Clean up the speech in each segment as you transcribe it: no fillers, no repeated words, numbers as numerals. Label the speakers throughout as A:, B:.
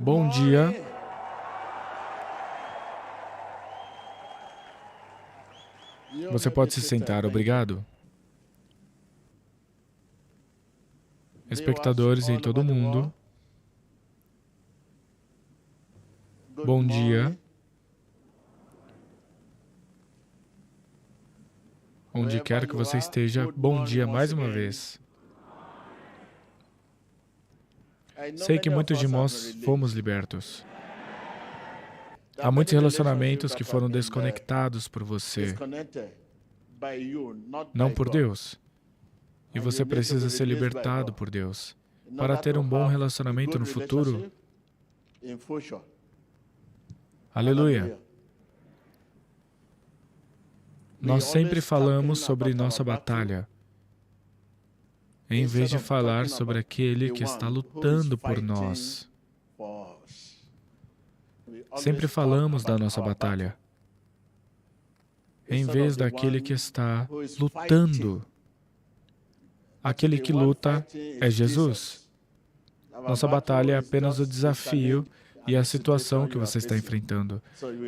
A: Bom dia. Você pode se sentar, obrigado. Espectadores em todo o mundo, bom dia. Onde quer que você esteja, bom dia mais uma vez. Sei que muitos de nós fomos libertos. Há muitos relacionamentos que foram desconectados por você, não por Deus. E você precisa ser libertado por Deus para ter um bom relacionamento no futuro. Aleluia. Nós sempre falamos sobre nossa batalha, em vez de falar sobre aquele que está lutando por nós. Sempre falamos da nossa batalha, em vez daquele que está lutando. Aquele que luta é Jesus. Nossa batalha é apenas o desafio e a situação que você está enfrentando.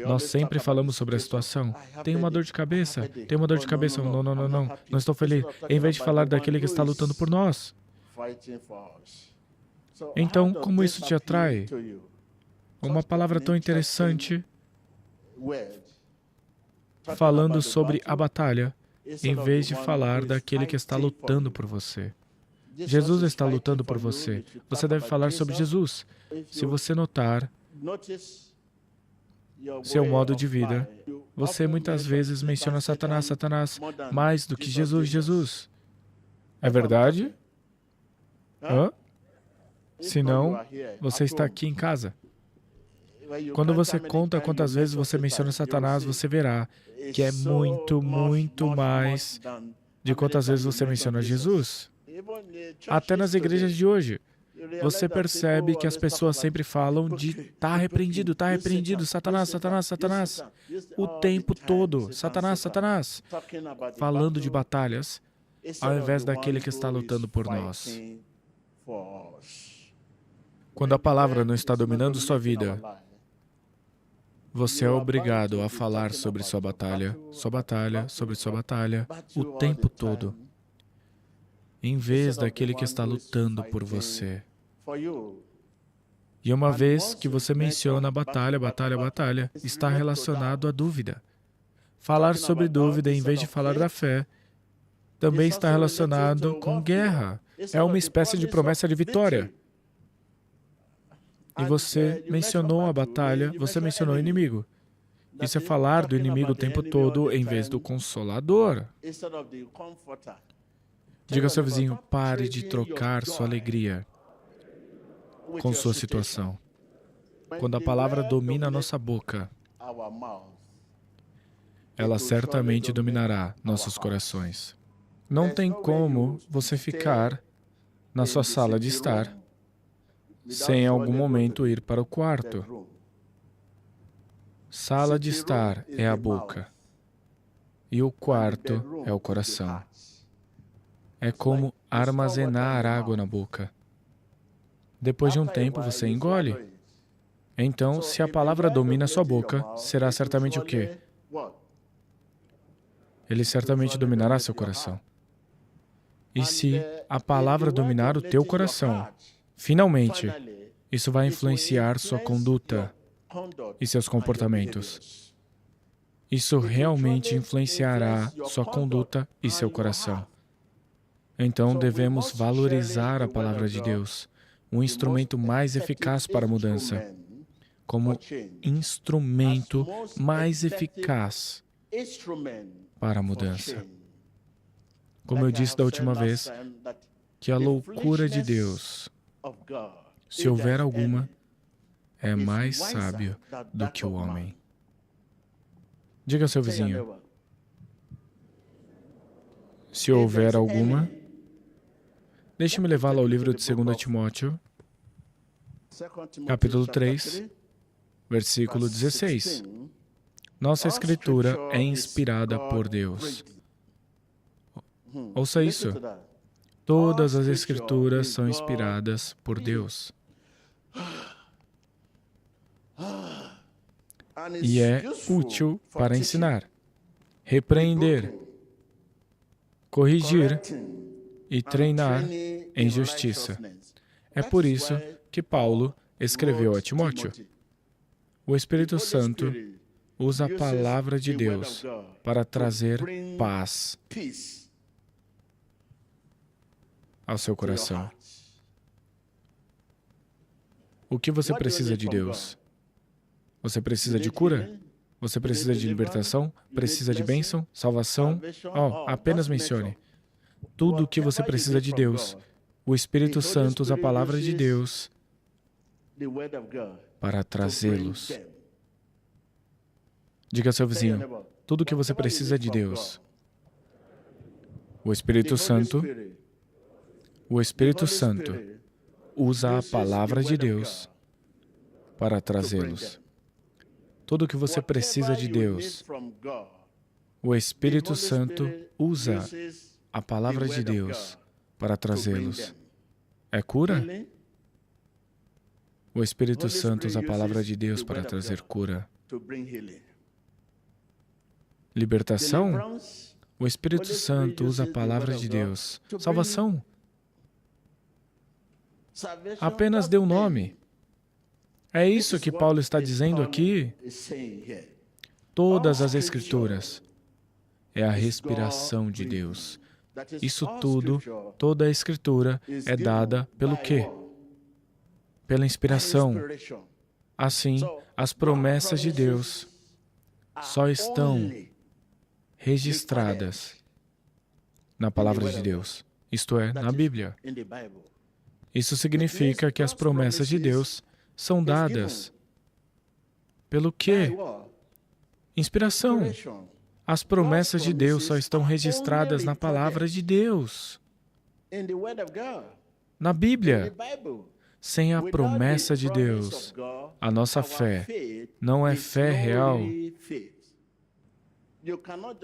A: Nós sempre falamos sobre a situação. Tenho uma dor de cabeça, tenho uma dor de cabeça. Não, não, não, não, não estou feliz. Em vez de falar daquele que está lutando por nós. Então, como isso te atrai? Uma palavra tão interessante, falando sobre a batalha, em vez de falar daquele que está lutando por você. Jesus está lutando por você. Você deve falar sobre Jesus. Se você notar seu modo de vida, você muitas vezes menciona Satanás, Satanás, mais do que Jesus, Jesus. É verdade? Hã? Se não, você está aqui em casa. Quando você conta quantas vezes você menciona Satanás, você verá que é muito, muito mais de quantas vezes você menciona Jesus. Até nas igrejas de hoje, você percebe que as pessoas sempre falam de está repreendido, Satanás, Satanás, Satanás, o tempo todo, Satanás, Satanás, falando de batalhas, ao invés daquele que está lutando por nós. Quando a palavra não está dominando sua vida, você é obrigado a falar sobre sua batalha, sobre sua batalha, o tempo todo, em vez daquele que está lutando por você. E uma vez que você menciona batalha, batalha, batalha, está relacionado à dúvida. Falar sobre dúvida em vez de falar da fé também está relacionado com guerra. É uma espécie de promessa de vitória. E você mencionou a batalha, você mencionou o inimigo. Isso é falar do inimigo o tempo todo em vez do Consolador. Diga ao seu vizinho, pare de trocar sua alegria com sua situação. Quando a palavra domina a nossa boca, ela certamente dominará nossos corações. Não tem como você ficar na sua sala de estar sem em algum momento ir para o quarto. Sala de estar é a boca e o quarto é o coração. É como armazenar água na boca. Depois de um tempo, você engole. Então, se a palavra domina a sua boca, será certamente o quê? Ele certamente dominará seu coração. E se a palavra dominar o teu coração, finalmente, isso vai influenciar sua conduta e seus comportamentos. Isso realmente influenciará sua conduta e seu coração. Então, devemos valorizar a palavra de Deus, um instrumento mais eficaz para a mudança, como instrumento mais eficaz para a mudança. Como eu disse da última vez, que a loucura de Deus, se houver alguma, é mais sábio do que o homem. Diga ao seu vizinho, se houver alguma, deixe-me levá-lo ao livro de 2 Timóteo, capítulo 3, versículo 16. Nossa Escritura é inspirada por Deus. Ouça isso. Todas as Escrituras são inspiradas por Deus. e é útil para ensinar, repreender, corrigir e treinar em justiça. É por isso que Paulo escreveu a Timóteo. O Espírito Santo usa a palavra de Deus para trazer paz ao seu coração. O que você precisa de Deus? Você precisa de cura? Você precisa de libertação? Precisa de bênção? Salvação? Apenas mencione. Tudo o que você precisa de Deus. O Espírito Santo usa a palavra de Deus para trazê-los. Diga ao seu vizinho, tudo o que você precisa de Deus. O Espírito Santo usa a palavra de Deus para trazê-los. Tudo o que você precisa de Deus, o Espírito Santo usa a palavra de Deus para trazê-los. É cura? O Espírito Santo usa a palavra de Deus para trazer cura. Libertação? O Espírito Santo usa a palavra de Deus. Salvação? Apenas dê um nome. É isso que Paulo está dizendo aqui. Todas as Escrituras é a respiração de Deus. Isso tudo, toda a Escritura é dada pelo quê? Pela inspiração. Assim, as promessas de Deus só estão registradas na palavra de Deus, isto é, na Bíblia. Isso significa que as promessas de Deus são dadas pelo quê? Inspiração. As promessas de Deus só estão registradas na palavra de Deus, na Bíblia. Sem a promessa de Deus, a nossa fé não é fé real.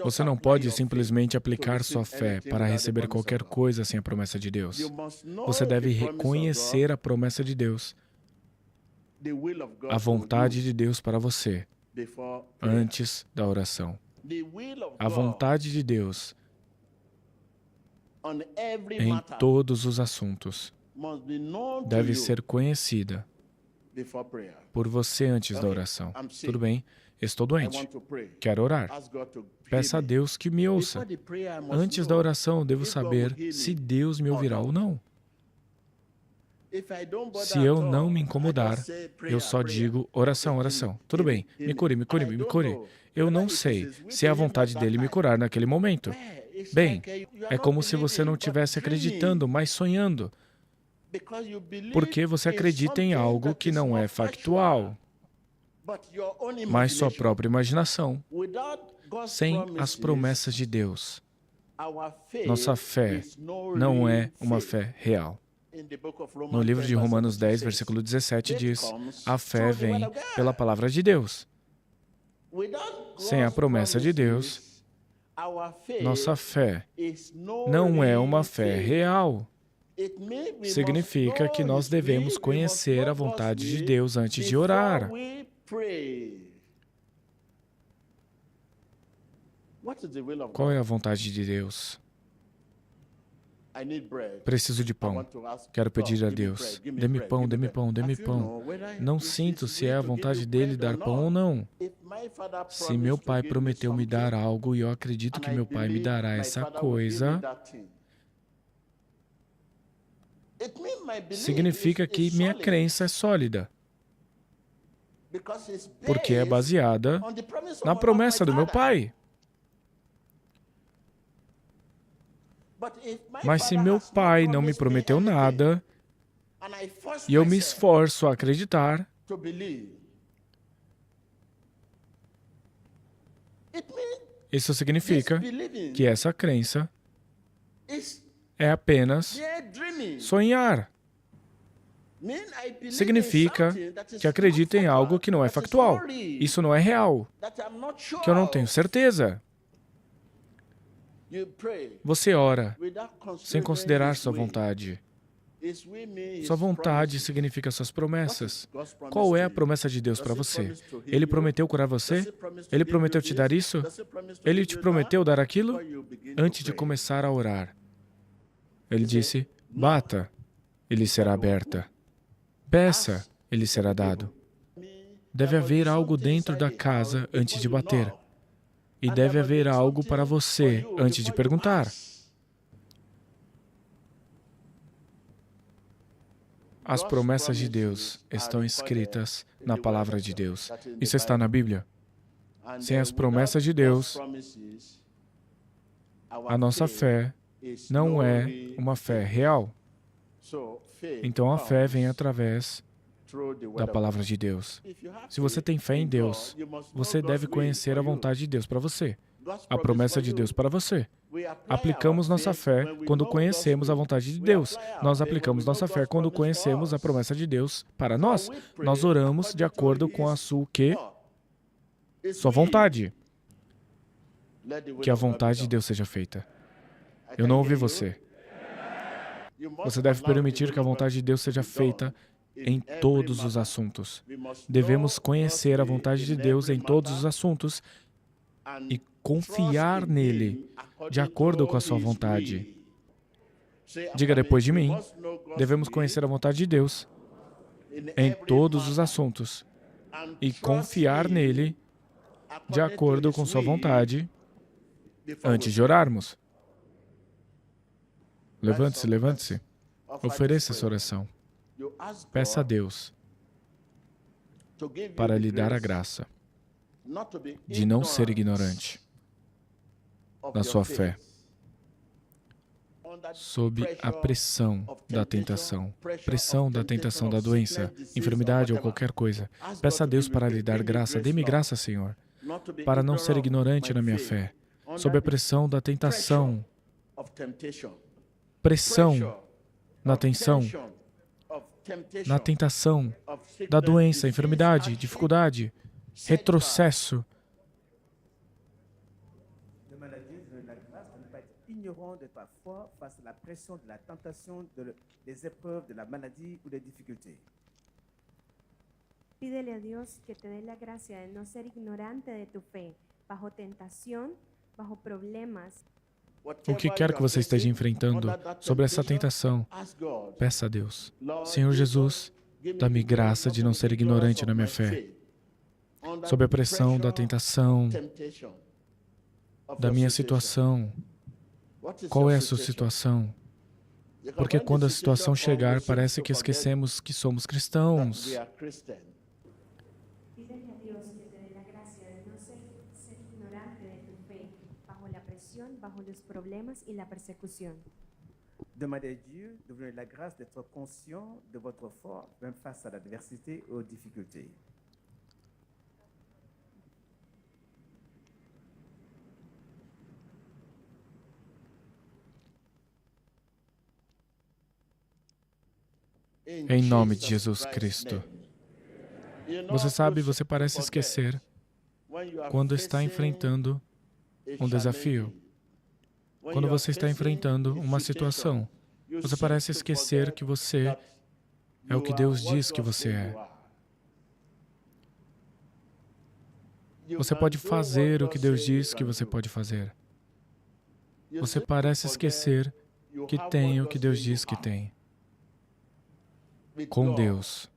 A: Você não pode simplesmente aplicar sua fé para receber qualquer coisa sem a promessa de Deus. Você deve reconhecer a promessa de Deus, a vontade de Deus para você, antes da oração. A vontade de Deus em todos os assuntos deve ser conhecida por você antes da oração. Tudo bem? Estou doente. Quero orar. Peça a Deus que me ouça. Antes da oração, eu devo saber se Deus me ouvirá ou não. Se eu não me incomodar, eu só digo oração, oração. Tudo bem, me cure, me cure, me cure. Eu não sei se é a vontade dele me curar naquele momento. Bem, é como se você não estivesse acreditando, mas sonhando. Porque você acredita em algo que não é factual, mas sua própria imaginação. Sem as promessas de Deus, nossa fé não é uma fé real. No livro de Romanos 10, versículo 17, diz: a fé vem pela palavra de Deus. Sem a promessa de Deus, nossa fé não é uma fé real. Significa que nós devemos conhecer a vontade de Deus antes de orar. Qual é a vontade de Deus? Preciso de pão. Quero pedir a Deus, dê-me pão, dê-me pão, dê-me pão. Não sinto se é a vontade dele dar pão ou não. Se meu pai prometeu me dar algo e eu acredito que meu pai me dará essa coisa, significa que minha crença é sólida, porque é baseada na promessa do meu pai. Mas se meu pai não me prometeu nada, e eu me esforço a acreditar, isso significa que essa crença é apenas sonhar. Significa que acredito em algo que não é factual. Isso não é real, que eu não tenho certeza. Você ora sem considerar sua vontade. Sua vontade significa suas promessas. Qual é a promessa de Deus para você? Ele prometeu curar você? Ele prometeu te dar isso? Ele te prometeu dar aquilo? Antes de começar a orar, ele disse, bata, e lhe será aberta. Peça, e lhe será dado. Deve haver algo dentro da casa antes de bater. E deve haver algo para você antes de perguntar. As promessas de Deus estão escritas na Palavra de Deus. Isso está na Bíblia. Sem as promessas de Deus, a nossa fé não é uma fé real. Então a fé vem através da Palavra de Deus. Se você tem fé em Deus, você deve conhecer a vontade de Deus para você, a promessa de Deus para você. Aplicamos nossa fé quando conhecemos a vontade de Deus. Nós aplicamos nossa fé quando conhecemos a promessa de Deus para nós. Nós oramos de acordo com a sua Sua vontade. Que a vontade de Deus seja feita. Eu não ouvi você. Você deve permitir que a vontade de Deus seja feita em todos os assuntos. Devemos conhecer a vontade de Deus em todos os assuntos e confiar nele de acordo com a sua vontade. Diga depois de mim, devemos conhecer a vontade de Deus em todos os assuntos e confiar nele de acordo com sua vontade antes de orarmos. Levante-se, levante-se. Ofereça essa oração. Peça a Deus para lhe dar a graça de não ser ignorante na sua fé, sob a pressão da tentação da doença, enfermidade ou qualquer coisa. Peça a Deus para lhe dar graça. Dê-me graça, Senhor, para não ser ignorante na minha fé, sob a pressão da tentação, pressão na tentação da doença, enfermidade, dificuldade, retrocesso.
B: Ignorant de ta foi face à la pression de la tentation, des épreuves, de la maladie ou des difficultés.
C: Pídele a Dios que te dé la gracia de no ser ignorante de tu fe, bajo tentación, bajo problemas.
A: O que quer que você esteja enfrentando sobre essa tentação, peça a Deus. Senhor Jesus, dá-me graça de não ser ignorante na minha fé, sob a pressão da tentação, da minha situação. Qual é a sua situação? Porque quando a situação chegar, parece que esquecemos que somos cristãos.
C: Pídele a Dios que te dé la gracia de no ser ignorante de tu fe, bajo la presión, bajo los problemas y la persecución.
B: Demandez à Dieu de vous donner la grâce d'être conscient de votre foi, même face à l'adversité et aux difficultés.
A: Em nome de Jesus Cristo. Você sabe, você parece esquecer quando está enfrentando um desafio. Quando você está enfrentando uma situação, você parece esquecer que você é o que Deus diz que você é. Você pode fazer o que Deus diz que você pode fazer. Você parece esquecer que tem o que Deus diz que tem. Com Deus,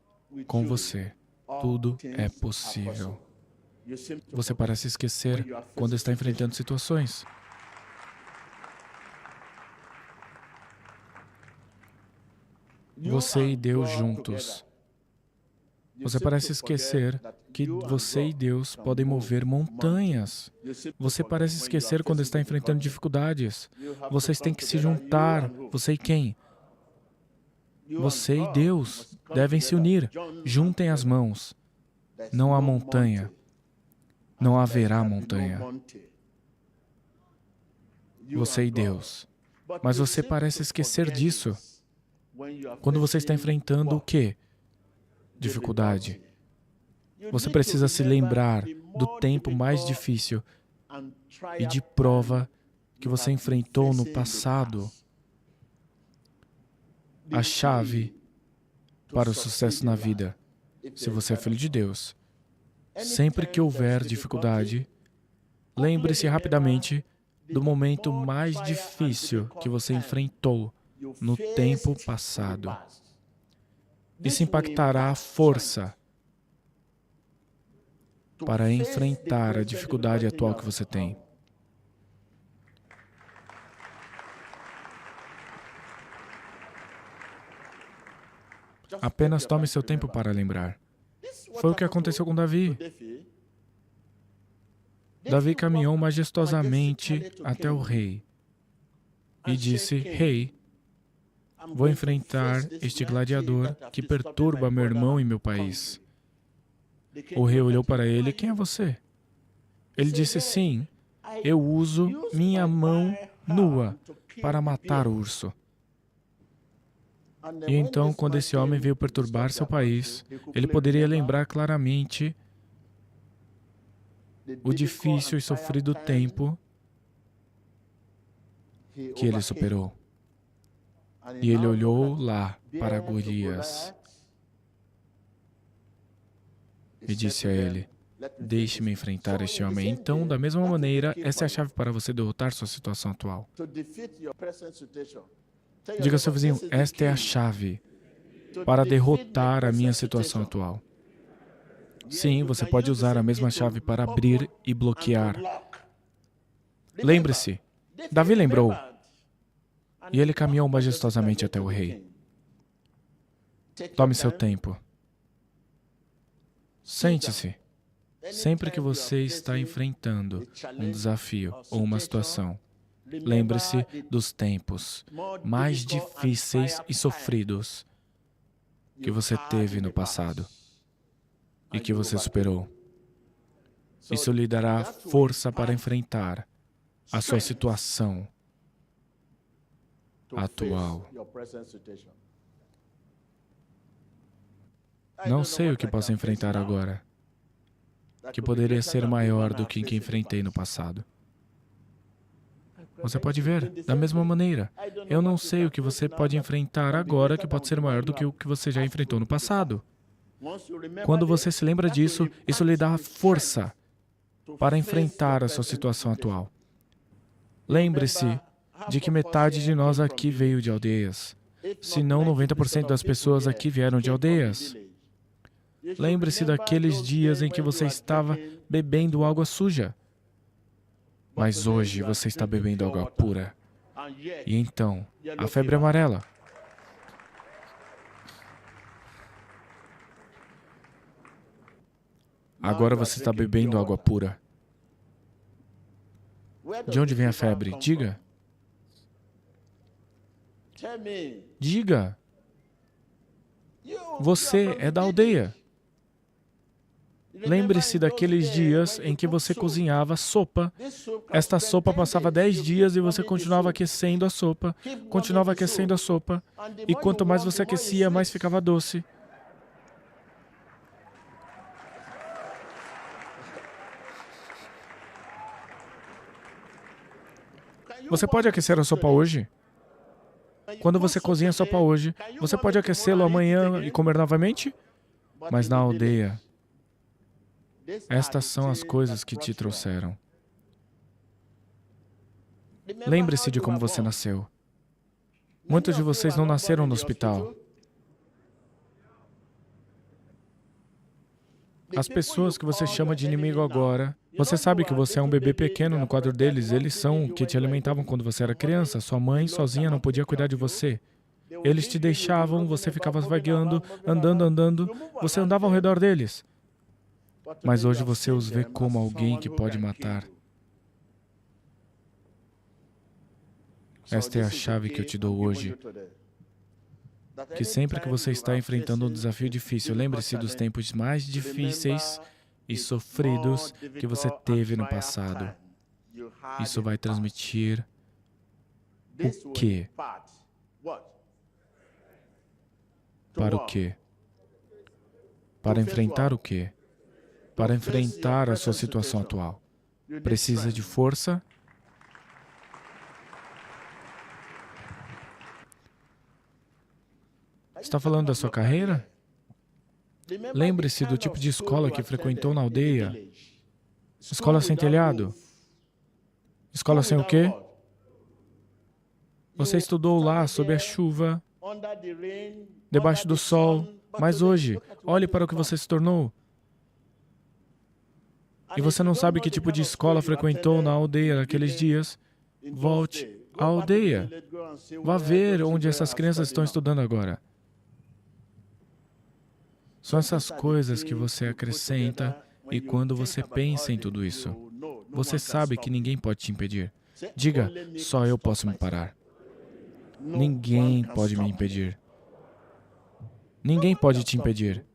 A: com você, tudo é possível. Você parece esquecer quando está enfrentando situações. Você e Deus juntos. Você parece esquecer que você e Deus podem mover montanhas. Você parece esquecer quando está enfrentando dificuldades. Vocês têm que se juntar. Você e quem? Você e Deus devem se unir. Juntem as mãos. Não há montanha. Não haverá montanha. Você e Deus. Mas você parece esquecer disso. Quando você está enfrentando o quê? Dificuldade. Você precisa se lembrar do tempo mais difícil e de prova que você enfrentou no passado. a chave para o sucesso na vida, se você é filho de Deus. Sempre que houver dificuldade, lembre-se rapidamente do momento mais difícil que você enfrentou no tempo passado. Isso impactará a força para enfrentar a dificuldade atual que você tem. Apenas tome seu tempo para lembrar. Foi o que aconteceu com Davi. Davi caminhou majestosamente até o rei e disse: Rei, vou enfrentar este gladiador que perturba meu irmão e meu país. O rei olhou para ele: Quem é você? Ele disse: Sim, eu uso minha mão nua para matar o urso. E então, quando esse homem veio perturbar seu país, ele poderia lembrar claramente o difícil e sofrido tempo que ele superou. E ele olhou lá para Golias e disse a ele: Deixe-me enfrentar este homem. Então, da mesma maneira, essa é a chave para você derrotar sua situação atual. Diga ao seu vizinho: esta é a chave para derrotar a minha situação atual. Sim, você pode usar a mesma chave para abrir e bloquear. Lembre-se, Davi lembrou, e ele caminhou majestosamente até o rei. Tome seu tempo. Sente-se. Sempre que você está enfrentando um desafio ou uma situação, lembre-se dos tempos mais difíceis e sofridos que você teve no passado e que você superou. Isso lhe dará força para enfrentar a sua situação atual. Não sei o que posso enfrentar agora, que poderia ser maior do que enfrentei no passado. Você pode ver, da mesma maneira, eu não sei o que você pode enfrentar agora que pode ser maior do que o que você já enfrentou no passado. Quando você se lembra disso, isso lhe dá força para enfrentar a sua situação atual. Lembre-se de que metade de nós aqui veio de aldeias, se não 90% das pessoas aqui vieram de aldeias. Lembre-se daqueles dias em que você estava bebendo água suja. Mas hoje você está bebendo água pura. E então, a febre amarela. Agora você está bebendo água pura. De onde vem a febre? Diga. Diga. Você é da aldeia. Lembre-se daqueles dias em que você cozinhava sopa. Esta sopa passava 10 dias e você continuava aquecendo a sopa, e quanto mais você aquecia, mais ficava doce. Você pode aquecer a sopa hoje? Quando você cozinha a sopa hoje, você pode aquecê-la amanhã e comer novamente? Mas na aldeia, estas são as coisas que te trouxeram. Lembre-se de como você nasceu. Muitos de vocês não nasceram no hospital. As pessoas que você chama de inimigo agora, você sabe que você é um bebê pequeno no quadro deles, eles são o que te alimentavam quando você era criança. Sua mãe sozinha não podia cuidar de você. Eles te deixavam, você ficava vagueando, andando, você andava ao redor deles. Mas hoje você os vê como alguém que pode matar. Esta é a chave que eu te dou hoje. Que sempre que você está enfrentando um desafio difícil, lembre-se dos tempos mais difíceis e sofridos que você teve no passado. Isso vai transmitir o quê? Para o quê? Para enfrentar o quê? Para enfrentar a sua situação atual. Precisa de força. Está falando da sua carreira? Lembre-se do tipo de escola que frequentou na aldeia. Escola sem telhado. Escola sem o quê? Você estudou lá sob a chuva, debaixo do sol, mas hoje, olhe para o que você se tornou. E você não sabe que tipo de escola frequentou na aldeia naqueles dias. Volte à aldeia. Vá ver onde essas crianças estão estudando agora. São essas coisas que você acrescenta e quando você pensa em tudo isso, você sabe que ninguém pode te impedir. Diga, só eu posso me parar. Ninguém pode me impedir. Ninguém pode te impedir.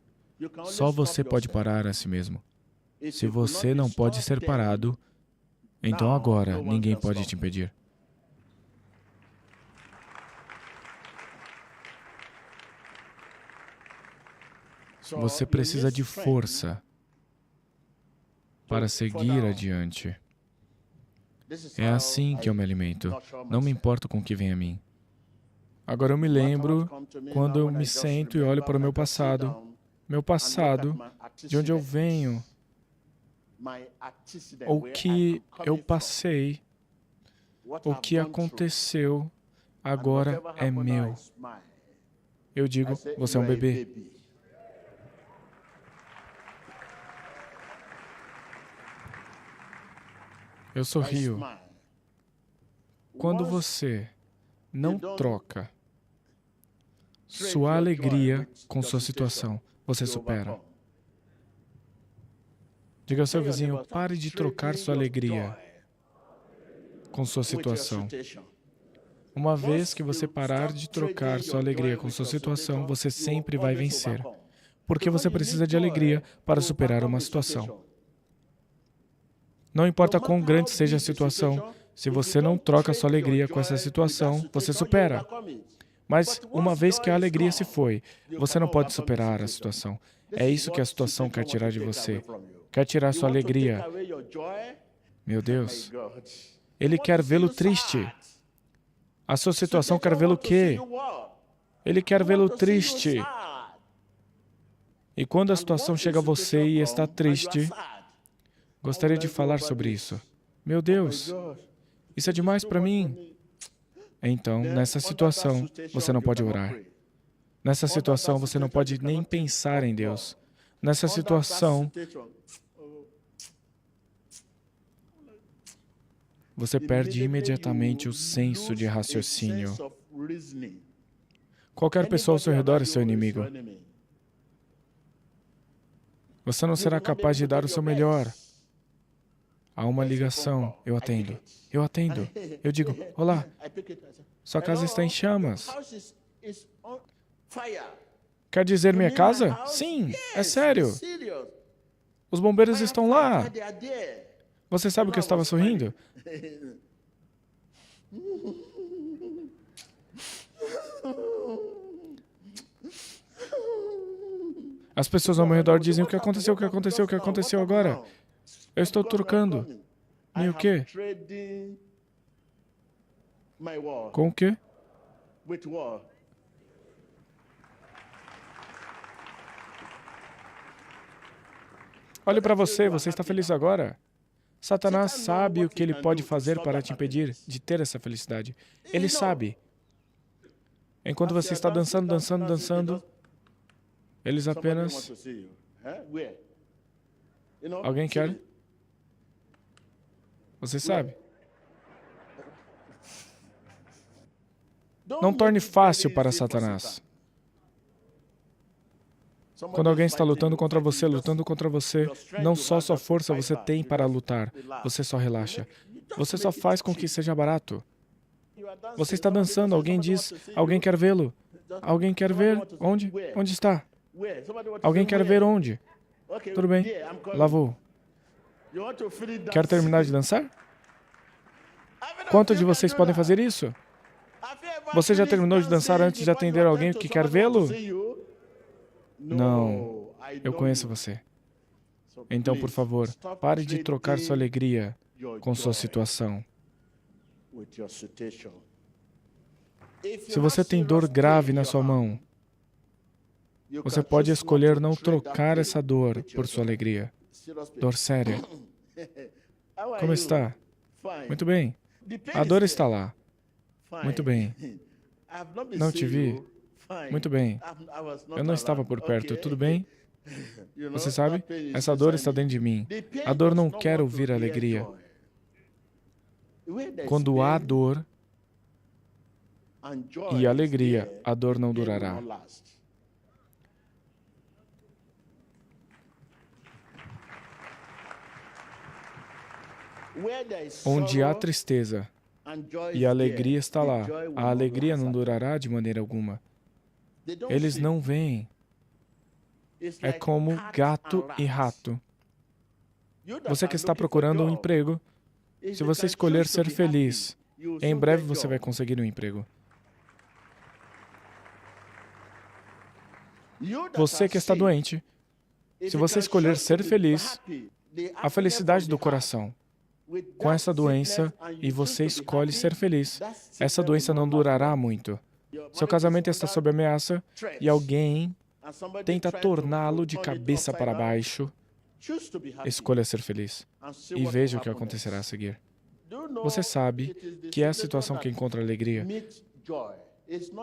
A: Só você pode parar a si mesmo. Se você não pode ser parado, então agora ninguém pode te impedir. Você precisa de força para seguir adiante. É assim que eu me alimento. Não me importo com o que vem a mim. Agora eu me lembro quando eu me sento e olho para o meu passado, de onde eu venho, o que eu passei, o que aconteceu, agora é meu. Eu digo, você é um bebê. Eu sorrio. Quando você não troca sua alegria com sua situação, você supera. Diga ao seu vizinho, pare de trocar sua alegria com sua situação. Uma vez que você parar de trocar sua alegria com sua situação, você sempre vai vencer. Porque você precisa de alegria para superar uma situação. Não importa quão grande seja a situação, se você não troca sua alegria com essa situação, você supera. Mas uma vez que a alegria se foi, você não pode superar a situação. É isso que a situação quer tirar de você. Quer tirar sua alegria. Meu Deus. Ele quer vê-lo triste. A sua situação quer vê-lo o quê? Ele quer vê-lo triste. E quando a situação chega a você e está triste, gostaria de falar sobre isso. Meu Deus, isso é demais para mim. Então, nessa situação, você não pode orar. Nessa situação, você não pode nem pensar em Deus. Nessa situação, você perde imediatamente o senso de raciocínio. Qualquer pessoa ao seu redor é seu inimigo. Você não será capaz de dar o seu melhor. Há uma ligação. Eu atendo. Eu atendo. Eu digo, olá, sua casa está em chamas. Quer dizer minha casa? Sim, é sério. Os bombeiros estão lá. Você sabe que eu estava sorrindo? As pessoas ao meu redor dizem, o que aconteceu, o que aconteceu, o que aconteceu agora? Eu estou trocando. E o quê? Com o quê? Olhe para você, você está feliz agora? Satanás sabe o que ele pode fazer para te impedir de ter essa felicidade. Ele sabe. Enquanto você está dançando, dançando, dançando, eles apenas... Alguém quer? Você sabe. Não torne fácil para Satanás. Quando alguém está lutando contra você, não só sua força você tem para lutar, você só relaxa. Você só faz com que seja barato. Você está dançando, alguém diz, alguém quer vê-lo. Alguém quer ver? Onde? Onde está? Alguém quer ver onde? Tudo bem, lá vou. Quer terminar de dançar? Quantos de vocês podem fazer isso? Você já terminou de dançar antes de atender alguém que quer vê-lo? Não, eu conheço você. Então, por favor, pare de trocar sua alegria com sua situação. Se você tem dor grave na sua mão, Você pode escolher não trocar essa dor por sua alegria. Dor séria. Como está? Muito bem. A dor está lá. Muito bem. Não te vi? Muito bem. Eu não estava por perto. Tudo bem? Você sabe? Essa dor está dentro de mim. A dor não quer ouvir alegria. Quando há dor e alegria, a dor não durará. Onde há tristeza e a alegria está lá, a alegria não durará de maneira alguma. Eles não vêm. É como gato e rato. Você que está procurando um emprego, se você escolher ser feliz, em breve você vai conseguir um emprego. Você que está doente, se você escolher ser feliz, a felicidade do coração, com essa doença, e você escolhe ser feliz, essa doença não durará muito. Seu casamento está sob ameaça e alguém tenta torná-lo de cabeça para baixo. Escolha ser feliz e veja o que acontecerá a seguir. Você sabe que é a situação que encontra alegria.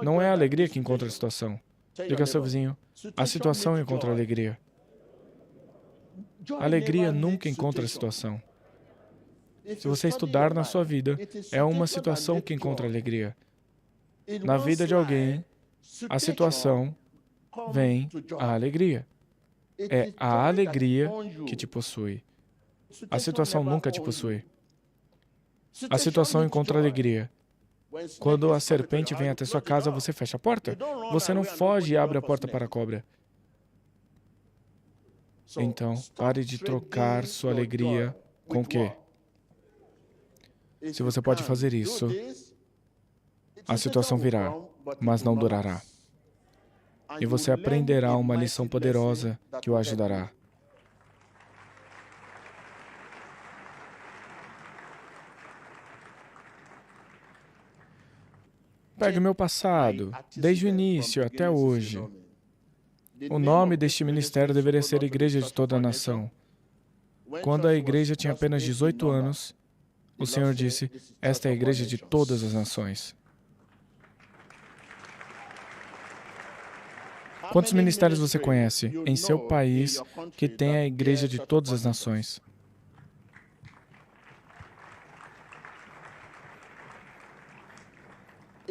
A: Não é a alegria que encontra a situação. Diga ao seu vizinho, a situação encontra a alegria. A alegria nunca encontra a situação. Se você estudar na sua vida, é uma situação que encontra alegria. Na vida de alguém, a situação vem a alegria. É a alegria que te possui. A situação nunca te possui. A situação encontra alegria. Quando a serpente vem até sua casa, você fecha a porta. Você não foge e abre a porta para a cobra. Então, pare de trocar sua alegria com o quê? Se você pode fazer isso, a situação virá, mas não durará. E você aprenderá uma lição poderosa que o ajudará. Pegue o meu passado, desde o início até hoje. O nome deste ministério deveria ser Igreja de Toda a Nação. Quando a igreja tinha apenas 18 anos, o Senhor disse, esta é a igreja de todas as nações. Quantos ministérios você conhece em seu país que tem a igreja de todas as nações?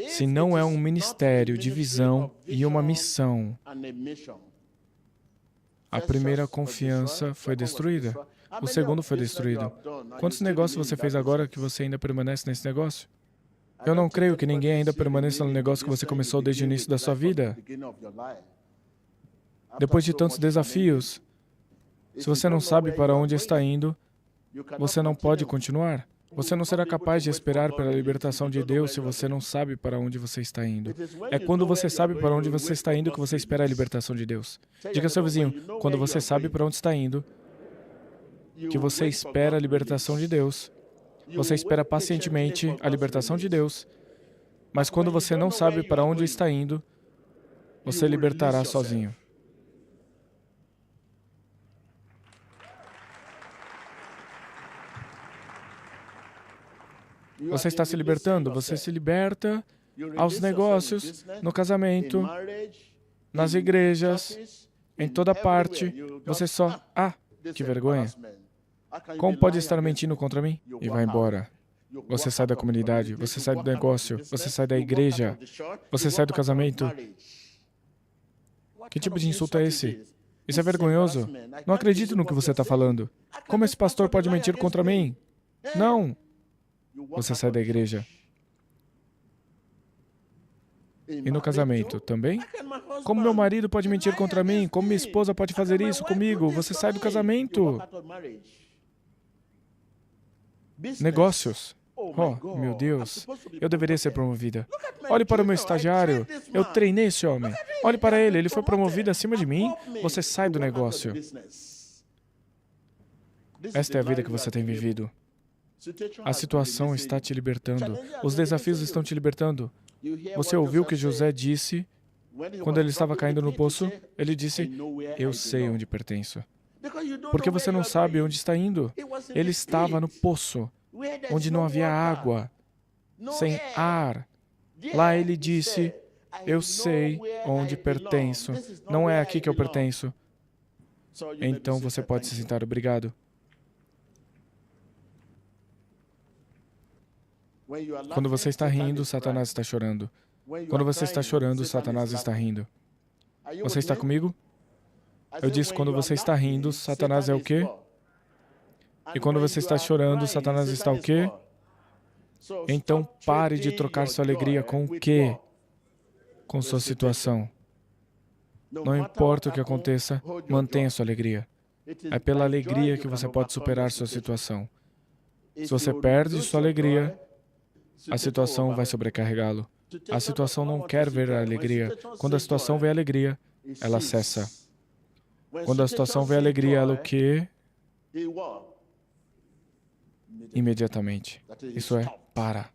A: Se não é um ministério de visão e uma missão, a primeira confiança foi destruída. O segundo foi destruído. Quantos negócios você fez agora que você ainda permanece nesse negócio? Eu não creio que ninguém ainda permaneça no negócio que você começou desde o início da sua vida. Depois de tantos desafios, se você não sabe para onde está indo, você não pode continuar. Você não será capaz de esperar pela libertação de Deus se você não sabe para onde você está indo. É quando você sabe para onde você está indo que você espera a libertação de Deus. Diga ao seu vizinho, quando você sabe para onde está indo, que você espera a libertação de Deus. Você espera pacientemente a libertação de Deus. Mas quando você não sabe para onde está indo, você libertará sozinho. Você está se libertando, você se liberta aos negócios, no casamento, nas igrejas, em toda parte. Você só, que vergonha. Como pode estar mentindo contra mim? E vai embora. Você sai da comunidade, você sai do negócio, você sai da igreja, você sai do casamento. Que tipo de insulto é esse? Isso é vergonhoso. Não acredito no que você está falando. Como esse pastor pode mentir contra mim? Não. Você sai da igreja. E no casamento também? Como meu marido pode mentir contra mim? Como minha esposa pode fazer isso comigo? Você sai do casamento. Negócios. Oh, meu Deus. Eu deveria ser promovida. Olhe para o meu estagiário. Eu treinei esse homem. Olhe para ele. Ele foi promovido acima de mim. Você sai do negócio. Esta é a vida que você tem vivido. A situação está te libertando. Os desafios estão te libertando. Você ouviu o que José disse Quando ele estava caindo no poço, ele disse, eu sei onde pertenço. Porque você não sabe onde está indo. Ele estava no poço, onde não havia água, sem ar. Lá ele disse, eu sei onde pertenço. Não é aqui que eu pertenço. Então você pode se sentar, obrigado. Quando você está rindo, Satanás está chorando. Quando você está chorando, Satanás está rindo. Você está comigo? Eu disse, quando você está rindo, Satanás é o quê? E quando você está chorando, Satanás está o quê? Então pare de trocar sua alegria com o quê? Com sua situação. Não importa o que aconteça, mantenha sua alegria. É pela alegria que você pode superar sua situação. Se você perde sua alegria, a situação vai sobrecarregá-lo. A situação não quer ver a alegria. Quando a situação vê a alegria, ela cessa. Quando a situação vê a alegria, ela o quê? Imediatamente. Isso é, para.